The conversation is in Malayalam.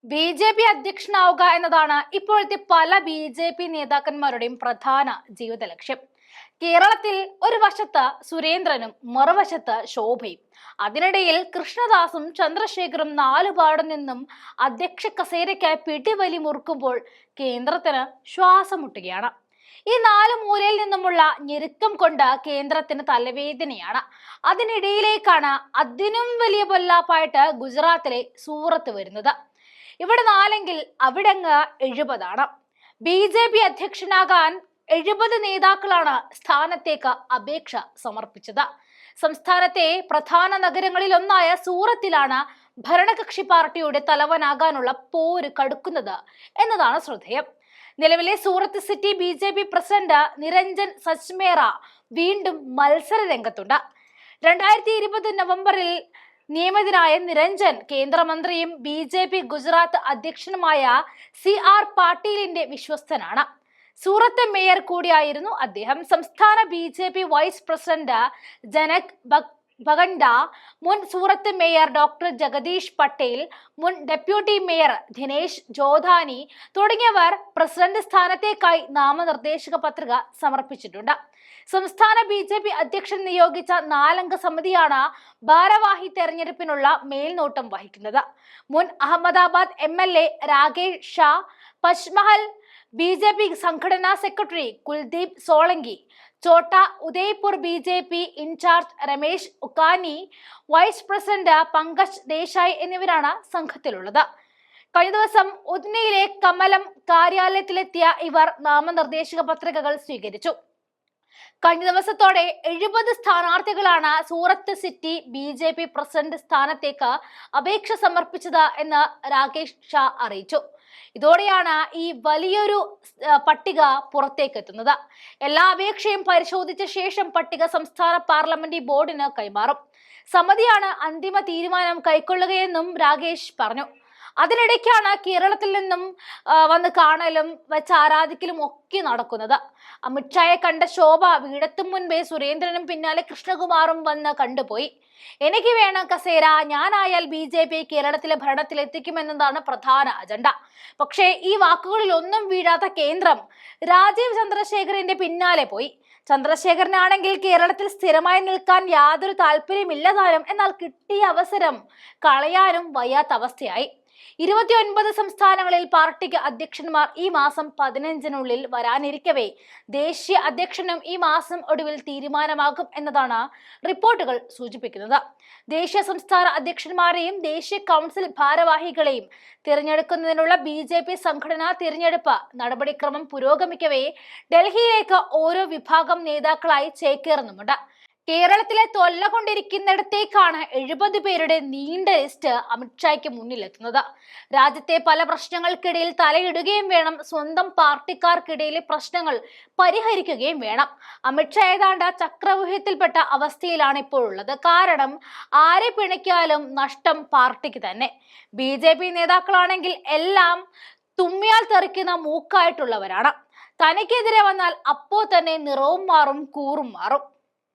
ബി.ജെ.പി. അധ്യക്ഷനാവുക എന്നതാണ് ഇപ്പോഴത്തെ പല ബി.ജെ.പി. നേതാക്കന്മാരുടെയും പ്രധാന ജീവിത ലക്ഷ്യം. കേരളത്തിൽ ഒരു വശത്ത് സുരേന്ദ്രനും മറുവശത്ത് ശോഭയും, അതിനിടയിൽ കൃഷ്ണദാസും ചന്ദ്രശേഖറും നാലുപാടു നിന്നും അധ്യക്ഷ കസേരയ്ക്കായി പിടിവലി മുറുക്കുമ്പോൾ കേന്ദ്രത്തിന് ശ്വാസം മുട്ടുകയാണ്. ഈ നാല് മൂലയിൽ നിന്നുമുള്ള ഞെരുക്കം കൊണ്ട് കേന്ദ്രത്തിന് തലവേദനയാണ്. അതിനിടയിലേക്കാണ് അതിനും വലിയ പൊല്ലാപ്പായിട്ട് ഗുജറാത്തിലെ സൂറത്ത് വരുന്നത്. ഇവിടെ 4 അവിടങ്ങ് 70. ബി.ജെ.പി. അധ്യക്ഷനാകാൻ 70 നേതാക്കളാണ് സ്ഥാനത്തേക്ക് അപേക്ഷ സമർപ്പിച്ചത്. സംസ്ഥാനത്തെ പ്രധാന നഗരങ്ങളിൽ ഒന്നായ സൂറത്തിലാണ് ഭരണകക്ഷി പാർട്ടിയുടെ തലവനാകാനുള്ള പോര് കടുക്കുന്നത് എന്നതാണ് ശ്രദ്ധേയം. നിലവിലെ സൂറത്ത് സിറ്റി ബി.ജെ.പി. പ്രസിഡന്റ് നിരഞ്ജൻ സച്മേറ വീണ്ടും മത്സര രംഗത്തുണ്ട്. 2020 നവംബറിൽ നിയമിതനായ നിരഞ്ജൻ കേന്ദ്രമന്ത്രിയും ബി.ജെ.പി. ഗുജറാത്ത് അധ്യക്ഷനുമായ സി.ആർ. പാട്ടീലിന്റെ വിശ്വസ്തനാണ്. സൂറത്ത് മേയർ കൂടിയായിരുന്നു അദ്ദേഹം. സംസ്ഥാന ബി.ജെ.പി. വൈസ് പ്രസിഡന്റ് ജനക് ഭഗണ്ട, മുൻ സൂറത്ത് മേയർ ഡോക്ടർ ജഗദീഷ് പട്ടേൽ, മുൻ ഡെപ്യൂട്ടി മേയർ ദിനേശ് ജോധാനി തുടങ്ങിയവർ പ്രസിഡന്റ് സ്ഥാനത്തേക്കായി നാമനിർദ്ദേശക പത്രിക സമർപ്പിച്ചിട്ടുണ്ട്. സംസ്ഥാന ബി.ജെ.പി. അധ്യക്ഷൻ നിയോഗിച്ച 4-അംഗ സമിതിയാണ് ഭാരവാഹി തെരഞ്ഞെടുപ്പിനുള്ള മേൽനോട്ടം വഹിക്കുന്നത്. മുൻ അഹമ്മദാബാദ് എം.എൽ.എ. രാകേഷ് ഷാ, പച്മഹൽ ബി.ജെ.പി. സംഘടനാ secretary Kuldeep Solanki, Chhota Udaipur BJP. Incharge Ramesh Ukkani, vice president Pankaj Desai എന്നിവരാണ് സംഘത്തിലുള്ളത്. കഴിഞ്ഞ ദിവസം ഉദ്നയിലെ കമലം കാര്യാലയത്തിലെത്തിയ ഇവർ നാമനിർദ്ദേശക പത്രികകൾ സ്വീകരിച്ചു. കഴിഞ്ഞ ദിവസത്തോടെ 70 സ്ഥാനാർത്ഥികളാണ് സൂറത്ത് സിറ്റി ബി.ജെ.പി. പ്രസിഡന്റ് സ്ഥാനത്തേക്ക് അപേക്ഷ സമർപ്പിച്ചത് എന്ന് രാകേഷ് ഷാ അറിയിച്ചു. ഇതോടെയാണ് ഈ വലിയൊരു പട്ടിക പുറത്തേക്കെത്തുന്നത്. എല്ലാ അപേക്ഷയും പരിശോധിച്ച ശേഷം പട്ടിക സംസ്ഥാന പാർലമെന്റ് ബോർഡിന് കൈമാറും. സമിതിയാണ് അന്തിമ തീരുമാനം കൈക്കൊള്ളുകയെന്നും രാകേഷ് പറഞ്ഞു. അതിനിടയ്ക്കാണ് കേരളത്തിൽ നിന്നും വന്ന് കാണലും വെച്ച് ആരാധിക്കലും ഒക്കെ നടക്കുന്നത്. അമിത്ഷായെ കണ്ട ശോഭ വീടെത്തും മുൻപേ സുരേന്ദ്രനും പിന്നാലെ കൃഷ്ണകുമാറും വന്ന് കണ്ടുപോയി. എനിക്ക് വേണം കസേര, ഞാനായാൽ ബി.ജെ.പി. കേരളത്തിലെ ഭരണത്തിലെത്തിക്കുമെന്നതാണ് പ്രധാന അജണ്ട. പക്ഷേ ഈ വാക്കുകളിൽ ഒന്നും വീഴാത്ത കേന്ദ്രം രാജീവ് ചന്ദ്രശേഖറിന്റെ പിന്നാലെ പോയി. ചന്ദ്രശേഖരനാണെങ്കിൽ കേരളത്തിൽ സ്ഥിരമായി നിൽക്കാൻ യാതൊരു താല്പര്യമില്ലതാനും. എന്നാൽ കിട്ടിയ അവസരം കളയാനും വയ്യാത്ത അവസ്ഥയായി. 29 സംസ്ഥാനങ്ങളിൽ പാർട്ടിക്ക് അധ്യക്ഷന്മാർ ഈ മാസം 15-നുള്ളിൽ വരാനിരിക്കവേ ദേശീയ അധ്യക്ഷനും ഈ മാസം ഒടുവിൽ തീരുമാനമാകും എന്നതാണ് റിപ്പോർട്ടുകൾ സൂചിപ്പിക്കുന്നത്. ദേശീയ സംസ്ഥാന അധ്യക്ഷന്മാരെയും ദേശീയ കൗൺസിൽ ഭാരവാഹികളെയും തിരഞ്ഞെടുക്കുന്നതിനുള്ള ബി.ജെ.പി. സംഘടനാ തിരഞ്ഞെടുപ്പ് നടപടിക്രമം പുരോഗമിക്കവേ ഡൽഹിയിലേക്ക് ഓരോ വിഭാഗം നേതാക്കളായി ചേക്കേറുന്നുമുണ്ട്. കേരളത്തിലെ തൊല്ല കൊണ്ടിരിക്കുന്നിടത്തേക്കാണ് 70 പേരുടെ നീണ്ട ലിസ്റ്റ് അമിത്ഷായ്ക്ക് മുന്നിലെത്തുന്നത്. രാജ്യത്തെ പല പ്രശ്നങ്ങൾക്കിടയിൽ തലയിടുകയും വേണം, സ്വന്തം പാർട്ടിക്കാർക്കിടയിലെ പ്രശ്നങ്ങൾ പരിഹരിക്കുകയും വേണം. അമിത്ഷാ ഏതാണ്ട് ചക്രവ്യൂഹത്തിൽപ്പെട്ട അവസ്ഥയിലാണ് ഇപ്പോഴുള്ളത്. കാരണം ആരെ പിണക്കിയാലും നഷ്ടം പാർട്ടിക്ക് തന്നെ. ബി.ജെ.പി. നേതാക്കളാണെങ്കിൽ എല്ലാം തുമ്മിയാൽ തെറിക്കുന്ന മൂക്കായിട്ടുള്ളവരാണ്. തനിക്കെതിരെ വന്നാൽ അപ്പോ തന്നെ നിറവും മാറും, കൂറും മാറും.